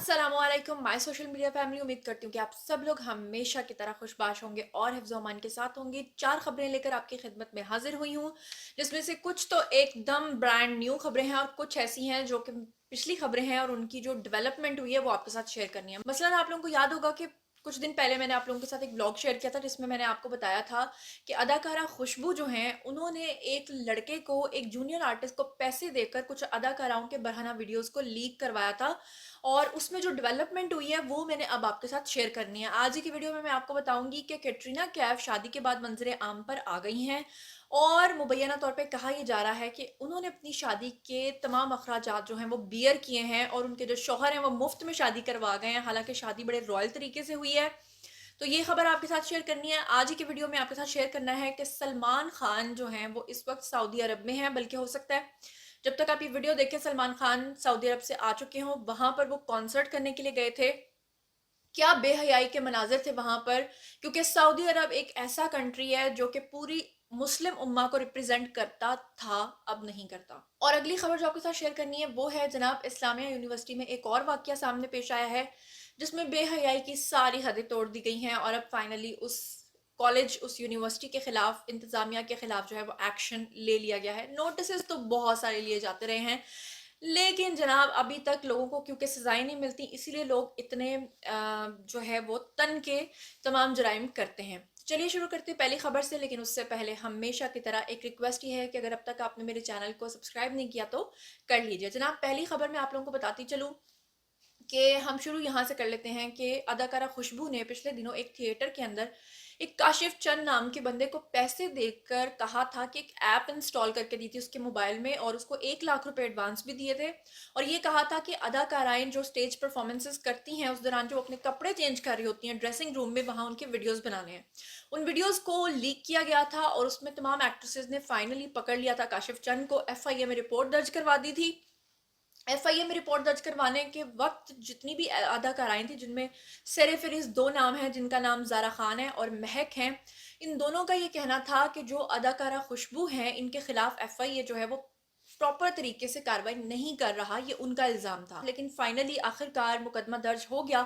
अस्सलामुअलैकुम my social media family. उम्मीद करती हूँ कि आप सब लोग हमेशा की तरह खुशबाश होंगे और हिफ्ज़ अमान के साथ होंगे। 4 खबरें लेकर आपकी खिदमत में हाजिर हुई हूँ, जिसमें से कुछ तो एकदम ब्रांड न्यू खबरें हैं और कुछ ऐसी हैं जो कि पिछली खबरें हैं और उनकी जो डेवलपमेंट हुई है वो आपके साथ शेयर करनी है। मसलन आप लोगों को याद होगा कि कुछ दिन पहले मैंने आप लोगों के साथ एक व्लॉग शेयर किया था, जिसमें मैंने आपको बताया था कि अदाकारा खुशबू जो हैं उन्होंने एक लड़के को, एक जूनियर आर्टिस्ट को पैसे देकर कुछ अदाकाराओं के बरहना वीडियोस को लीक करवाया था और उसमें जो डेवलपमेंट हुई है वो मैंने अब आपके साथ शेयर करनी है। आज ही की वीडियो में मैं आपको बताऊंगी कि कैटरीना कैफ शादी के बाद मंजरे आम पर आ गई हैं और मुबैना तौर पे कहा यह जा रहा है कि उन्होंने अपनी शादी के तमाम अखराजात जो हैं वो बियर किए हैं और उनके जो शौहर हैं वो मुफ्त में शादी करवा गए हैं। हालांकि शादी बड़े रॉयल तरीके से हुई है। तो ये खबर आपके साथ शेयर करनी है। आज ही की वीडियो में आपके साथ शेयर करना है कि सलमान खान जो हैं वो इस वक्त सऊदी अरब में हैं, बल्कि हो सकता है जब तक आप ये वीडियो देखें सलमान खान सऊदी अरब से आ चुके हों। वहां पर वो कॉन्सर्ट करने के लिए गए थे। क्या बेहयाई के मनाजिर थे वहां पर, क्योंकि सऊदी अरब एक ऐसा कंट्री है जो कि पूरी मुस्लिम उम्मा को रिप्रेजेंट करता था, अब नहीं करता। और अगली खबर जो आपके साथ शेयर करनी है वो है जनाब इस्लामिया यूनिवर्सिटी में एक और वाकया सामने पेश आया है, जिसमें बेहयाई की सारी हदें तोड़ दी गई हैं और अब फाइनली उस कॉलेज, उस यूनिवर्सिटी के खिलाफ, इंतजामिया के खिलाफ जो है वो एक्शन ले लिया गया है। नोटिस तो बहुत सारे लिए जाते रहे हैं, लेकिन जनाब अभी तक लोगों को क्योंकि सजाएं नहीं मिलती, इसीलिए लोग इतने जो है वो तन के तमाम जराइम करते हैं। चलिए शुरू करते हैं पहली खबर से, लेकिन उससे पहले हमेशा की तरह एक रिक्वेस्ट ही है कि अगर अब तक आपने मेरे चैनल को सब्सक्राइब नहीं किया तो कर लीजिए। जनाब पहली खबर मैं आप लोगों को बताती चलूँ कि हम शुरू यहाँ से कर लेते हैं कि अदाकारा खुशबू ने पिछले दिनों एक थिएटर के अंदर एक काशिफ चंद नाम के बंदे को पैसे देकर कहा था कि एक ऐप इंस्टॉल करके दी थी उसके मोबाइल में और उसको 1 लाख रुपए एडवांस भी दिए थे और ये कहा था कि अदाकाराएं जो स्टेज परफॉर्मेंसेस करती हैं उस दौरान जो अपने कपड़े चेंज कर रही होती हैं ड्रेसिंग रूम में, वहां उनके वीडियोस बनाने हैं। उन वीडियोस को लीक किया गया था और उसमें तमाम एक्ट्रेसेस ने फाइनली पकड़ लिया था काशिफ चंद को। एफआईए में रिपोर्ट दर्ज करवा दी थी। एफआईए में रिपोर्ट दर्ज करवाने के वक्त जितनी भी अदाकाराएं थी, जिनमें सर-ए-फ़हरिस्त दो नाम हैं, जिनका नाम ज़ारा खान है और महक हैं, इन दोनों का ये कहना था कि जो अदाकारा खुशबू हैं इनके खिलाफ एफआईए जो है वो प्रॉपर तरीके से कार्रवाई नहीं कर रहा, ये उनका इल्ज़ाम था। लेकिन फाइनली आखिरकार मुकदमा दर्ज हो गया।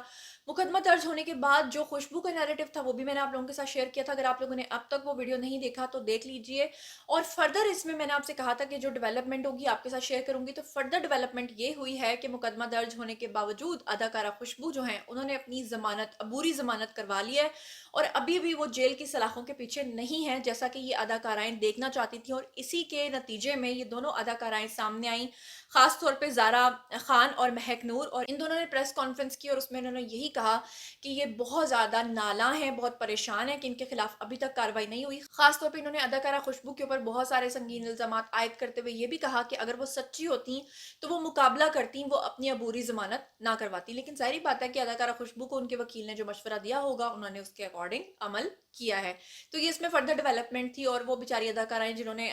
मुकदमा दर्ज होने के बाद जो खुशबू का नैरेटिव था वो भी मैंने आप लोगों के साथ शेयर किया था। अगर आप लोगों ने अब तक वो वीडियो नहीं देखा तो देख लीजिए। और फर्दर इसमें मैंने आपसे कहा था कि जो डेवलपमेंट होगी आपके साथ शेयर करूंगी। तो फर्दर डेवलपमेंट ये हुई है कि मुकदमा दर्ज होने के बावजूद अदाकारा खुशबू जो हैं उन्होंने अपनी जमानत, अबूरी जमानत करवा ली है और अभी भी वो जेल की सलाखों के पीछे नहीं है, जैसा कि ये अदाकाराएं देखना चाहती थी। और इसी के नतीजे में ये दोनों अदाकाराएं सामने आई, खास तौर पे ज़ारा खान और महक नूर। और इन दोनों ने प्रेस कॉन्फ्रेंस की और उसमें इन्होंने यही कहा कि ये बहुत ज़्यादा नाला हैं, बहुत परेशान हैं कि इनके खिलाफ अभी तक कार्रवाई नहीं हुई। खास तौर पे इन्होंने अदाकारा खुशबू के ऊपर बहुत सारे संगीन इल्जामात आयद करते हुए ये भी कहा कि अगर वो सच्ची होती तो वो मुकाबला करती, वो अपनी अबूरी जमानत ना करवाती। लेकिन जाहिर बात है कि अदाकारा खुशबू को उनके वकील ने जो मशवरा दिया होगा उन्होंने उसके अकॉर्डिंग अमल किया है। तो ये इसमें फर्दर डेवलपमेंट थी। और वो बेचारी अदाकाराएं जिन्होंने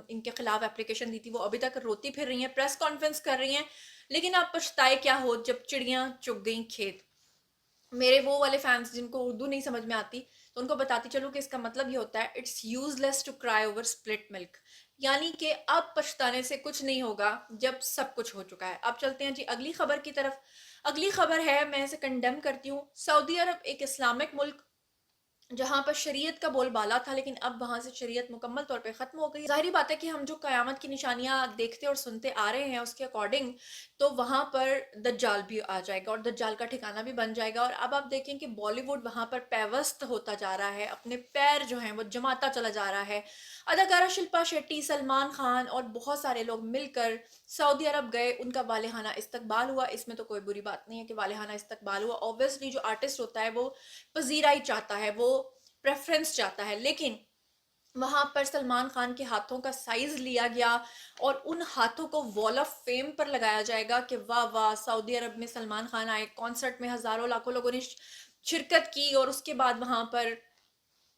इनके खिलाफ एप्लीकेशन दी थी वो अभी तक रोती फिर रही हैं, प्रेस कॉन्फ्रेंस कर रही हैं। लेकिन आप पछताए क्या हो जब चिड़ियां चुग गई खेत। मेरे वो वाले फैंस जिनको उर्दू नहीं समझ में आती तो उनको बताती चलूं कि इसका मतलब ये होता है it's useless to cry over split milk, यानी कि अब पछताने से कुछ नहीं होगा जब सब कुछ हो चुका है। अब चलते हैं जी अगली खबर की तरफ। अगली खबर है, मैं इसे कंडेम करती हूँ। सऊदी अरब एक इस्लामिक मुल्क जहाँ पर शरीयत का बोलबाला था, लेकिन अब वहाँ से शरीयत मुकम्मल तौर पे ख़त्म हो गई। ज़ाहिर बात है कि हम जो क़यामत की निशानियाँ देखते और सुनते आ रहे हैं उसके अकॉर्डिंग तो वहाँ पर दज्जाल भी आ जाएगा और दज्जाल का ठिकाना भी बन जाएगा। और अब आप देखें कि बॉलीवुड वहाँ पर पैवस्त होता जा रहा है, अपने पैर जो हैं वो जमाता चला जा रहा है। अदाकारा शिल्पा शेट्टी, सलमान खान और बहुत सारे लोग मिलकर सऊदी अरब गए, उनका वालेहाना इस्तकबाल हुआ। इसमें तो कोई बुरी बात नहीं है कि वालेहाना इस्तकबाल हुआ। ऑब्वियसली जो आर्टिस्ट होता है वो पजीराई चाहता है, वो प्रेफरेंस चाहता है। लेकिन वहां पर सलमान खान के हाथों का साइज लिया गया और उन हाथों को वॉल ऑफ फेम पर लगाया जाएगा कि वाह वाह, सऊदी अरब में सलमान खान आए, कॉन्सर्ट में हजारों लाखों लोगों ने शिरकत की और उसके बाद वहां पर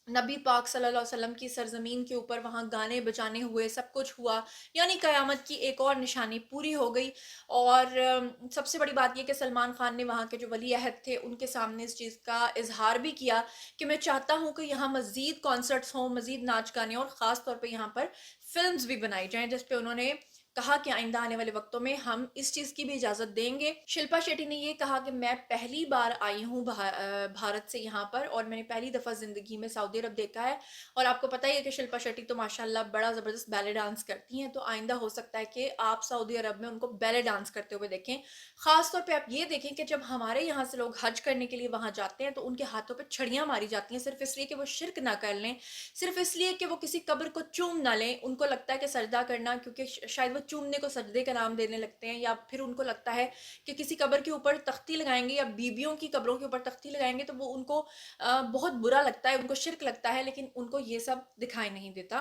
नबी पाक सल्लल्लाहु अलैहि वसल्लम की सरजमीन के ऊपर वहाँ गाने बजाने हुए, सब कुछ हुआ। यानी क़यामत की एक और निशानी पूरी हो गई। और सबसे बड़ी बात ये कि सलमान खान ने वहाँ के जो वली अहद थे उनके सामने इस चीज़ का इजहार भी किया कि मैं चाहता हूँ कि यहाँ मज़ीद कॉन्सर्ट्स हों, मज़ीद नाच गाने और ख़ास तौर पे यहाँ पर फिल्म्स भी बनाई जाएं, जिस पे उन्होंने कहा कि आइंदा आने वाले वक्तों में हम इस चीज़ की भी इजाज़त देंगे। शिल्पा शेट्टी ने ये कहा कि मैं पहली बार आई हूँ भारत से यहाँ पर, और मैंने पहली दफ़ा ज़िंदगी में सऊदी अरब देखा है। और आपको पता ही है कि शिल्पा शेट्टी तो माशाल्लाह बड़ा ज़बरदस्त बैले डांस करती हैं, तो आइंदा हो सकता है कि आप सऊदी अरब में उनको बैले डांस करते हुए देखें। ख़ास तौर पे आप ये देखें कि जब हमारे यहाँ से लोग हज करने के लिए वहाँ जाते हैं तो उनके हाथों पे छड़ियाँ मारी जाती हैं, सिर्फ़ इसलिए कि वो शिर्क ना कर लें, सिर्फ़ इसलिए कि वो किसी कब्र को चूम ना लें। उनको लगता है कि सजदा करना, क्योंकि शायद वो चूमने को सजदे का नाम देने लगते हैं, या फिर उनको लगता है कि किसी कब्र के ऊपर तख्ती लगाएँगे या बीबियों की कब्रों के ऊपर तख्ती लगाएँगे तो वो उनको बहुत बुरा लगता है, उनको शिर्क लगता है, लेकिन उनको ये सब दिखाई नहीं देता।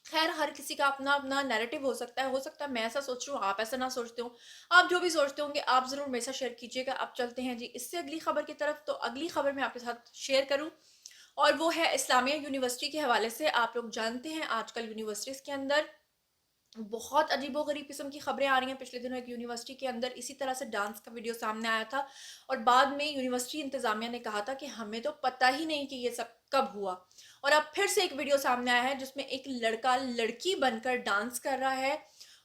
खैर, हर किसी का अपना-अपना नैरेटिव हो सकता है मैं ऐसा सोच रही हूँ, आप ऐसा ना सोचते हो। आप जो भी सोचते होंगे आप ज़रूर मेरे साथ शेयर कीजिएगा। अब चलते हैं जी इससे अगली खबर की तरफ। तो अगली खबर मैं आपके साथ शेयर करूँ और वो है इस्लामिया यूनिवर्सिटी के हवाले से। आप लोग जानते हैं आजकल यूनिवर्सिटीज़ के अंदर बहुत अजीबो-गरीब किस्म की खबरें आ रही हैं। पिछले दिनों एक यूनिवर्सिटी के अंदर इसी तरह से डांस का वीडियो सामने आया था और बाद में यूनिवर्सिटी इंतज़ामिया ने कहा था कि हमें तो पता ही नहीं कि ये सब कब हुआ। और अब फिर से एक वीडियो सामने आया है जिसमें एक लड़का लड़की बनकर डांस कर रहा है,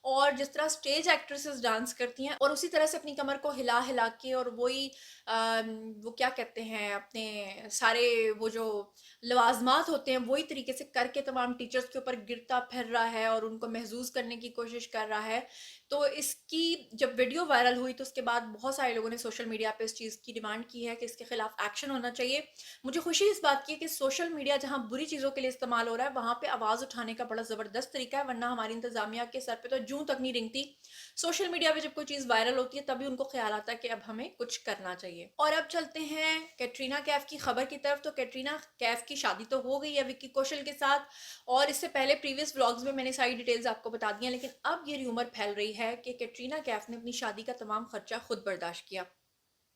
और जिस तरह स्टेज एक्ट्रेसेस डांस करती हैं और उसी तरह से अपनी कमर को हिला-हिला के, और वही वो क्या कहते हैं, अपने सारे वो जो लवाज़मात होते हैं वही तरीके से करके तमाम टीचर्स के ऊपर गिरता फिर रहा है और उनको महज़ूज़ करने की कोशिश कर रहा है। तो इसकी जब वीडियो वायरल हुई तो उसके बाद बहुत सारे लोगों ने सोशल मीडिया पे इस चीज़ की डिमांड की है कि इसके खिलाफ एक्शन होना चाहिए। मुझे खुशी इस बात की है कि सोशल मीडिया जहाँ बुरी चीज़ों के लिए इस्तेमाल हो रहा है वहाँ पे आवाज़ उठाने का बड़ा ज़बरदस्त तरीका है, वरना हमारी इंतज़ामिया के सर पे तो जूँ तक नहीं रेंगती। सोशल मीडिया पे जब कोई चीज़ वायरल होती है तभी उनको ख़्याल आता है कि अब हमें कुछ करना चाहिए। और अब चलते हैं कैटरीना कैफ की खबर की तरफ। तो कैटरीना कैफ की शादी तो हो गई है विक्की कौशल के साथ, और इससे पहले प्रीवियस व्लॉग्स में मैंने सारी डिटेल्स आपको बता दी हैं, लेकिन अब ये र्यूमर फैल रही है कि कैटरीना कैफ ने अपनी शादी का तमाम खर्चा खुद बर्दाश्त किया।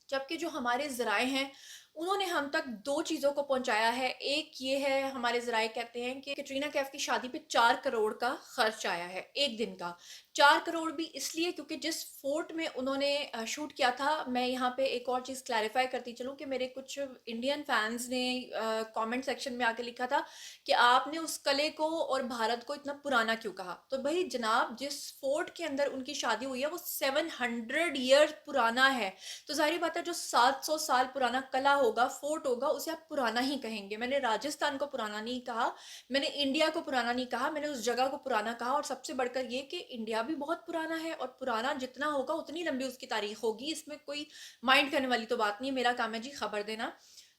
जबकि जो हमारे ज़राए हैं, उन्होंने हम तक 2 चीज़ों को पहुँचाया है। एक ये है, हमारे ज़राए कहते हैं कि कैटरीना कैफ की शादी पे 4 करोड़ का खर्च आया है, 1 दिन का। 4 करोड़ भी इसलिए क्योंकि जिस फ़ोर्ट में उन्होंने शूट किया था, मैं यहाँ पे एक और चीज़ क्लैरिफ़ाई करती चलूँ कि मेरे कुछ इंडियन फैन्स ने कमेंट सेक्शन में आके लिखा था कि आपने उस किले को और भारत को इतना पुराना क्यों कहा? तो भई जनाब, जिस फ़ोर्ट के अंदर उनकी शादी हुई है, वो 700 ईयर पुराना है। तो ज़ाहिर बात है जो 700 साल पुराना किला होगा, फोर्ट होगा, उसे आप पुराना ही कहेंगे। मैंने राजस्थान को पुराना नहीं कहा, मैंने इंडिया को पुराना नहीं कहा, मैंने उस जगह को पुराना कहा। और सबसे बढ़कर ये कि इंडिया भी बहुत पुराना है और पुराना जितना होगा उतनी लंबी उसकी तारीख होगी। इसमें कोई माइंड करने वाली तो बात नहीं है, मेरा काम है जी खबर देना।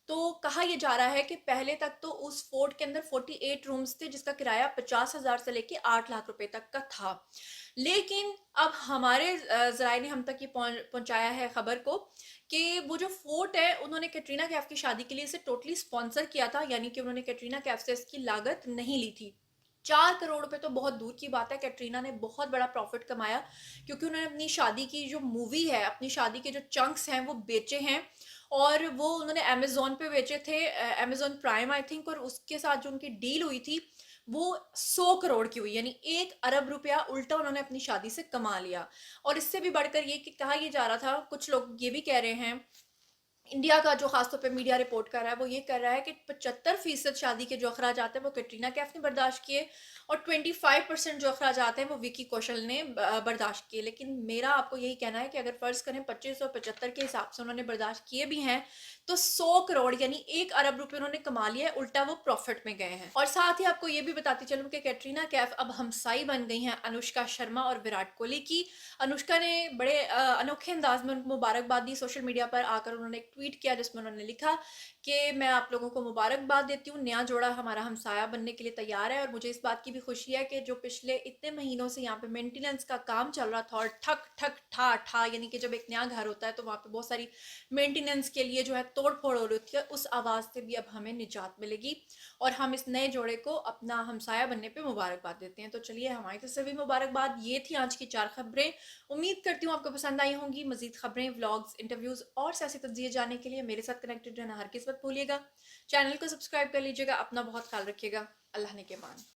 तो कहा यह जा रहा है कि पहले तक तो उस फोर्ट के अंदर 48 रूम्स थे जिसका किराया 50,000 से लेके 8 लाख रुपए तक का था। लेकिन अब हमारे ज़राए ने हम तक ये पहुँचाया है खबर को कि वो जो फोर्ट है उन्होंने कैटरीना कैफ की शादी के लिए इसे टोटली स्पॉन्सर किया था, यानी कि उन्होंने कैटरीना कैफ से इसकी लागत नहीं ली थी। 4 करोड़ रुपए तो बहुत दूर की बात है, कैटरीना ने बहुत बड़ा प्रॉफ़िट कमाया क्योंकि उन्होंने अपनी शादी की जो मूवी है, अपनी शादी के जो चंक्स हैं वो बेचे हैं, और वो उन्होंने अमेज़न पे बेचे थे, अमेज़न प्राइम आई थिंक, और उसके साथ जो उनकी डील हुई थी वो 100 करोड़ की हुई, यानी 1 अरब रुपया उल्टा उन्होंने अपनी शादी से कमा लिया। और इससे भी बढ़कर ये कि कहा ये जा रहा था, कुछ लोग ये भी कह रहे हैं, इंडिया का जो खासतौर पे मीडिया रिपोर्ट कर रहा है वो ये कर रहा है कि 75% शादी के जो अखराजात हैं वो कैटरीना कैफ ने बर्दाश्त किए और 25% जो अखराजात हैं वो विकी कौशल ने बर्दाश्त किए। लेकिन मेरा आपको यही कहना है कि अगर फ़र्ज़ करें 25 और 75 के हिसाब से उन्होंने बर्दाश्त किए भी हैं, तो 100 करोड़ यानी 1 अरब रुपए उन्होंने कमा लिया है, उल्टा वो प्रॉफ़िट में गए हैं। और साथ ही आपको ये भी बताती चलूँ कि कैटरीना कैफ अब हमसाई बन गई हैं अनुष्का शर्मा और विराट कोहली की। अनुष्का ने बड़े अनोखे अंदाज में उनको मुबारकबाद दी। सोशल मीडिया पर आकर उन्होंने एक ट्वीट किया जिसमें उन्होंने लिखा कि मैं आप लोगों को मुबारकबाद देती हूँ, नया जोड़ा हमारा हमसाया बनने के लिए तैयार है। और मुझे इस बात की भी खुशी है कि जो पिछले इतने महीनों से यहाँ पे मेंटेनेंस का काम चल रहा था और ठक ठक ठा ठा, यानी कि जब एक नया घर होता है तो वहाँ पे बहुत सारी मेंटेनेंस के लिए जो है तोड़ फोड़ हो रही है, उस आवाज़ से भी अब हमें निजात मिलेगी और हम इस नए जोड़े को अपना हमसाया बनने पे मुबारकबाद देते हैं। तो चलिए, हमारी तरफ से भी मुबारकबाद। ये थी आज की 4 खबरें। उम्मीद करती हूँ आपको पसंद आई होंगी। मज़ीद खबरें, व्लॉग्स, इंटरव्यूज़ और सियासी तज्ज़िये जानने के लिए मेरे साथ कनेक्टेड रहना हरगिज़ मत भूलिएगा। चैनल को सब्सक्राइब कर लीजिएगा। अपना बहुत ख्याल रखिएगा। अल्लाह ने के मान।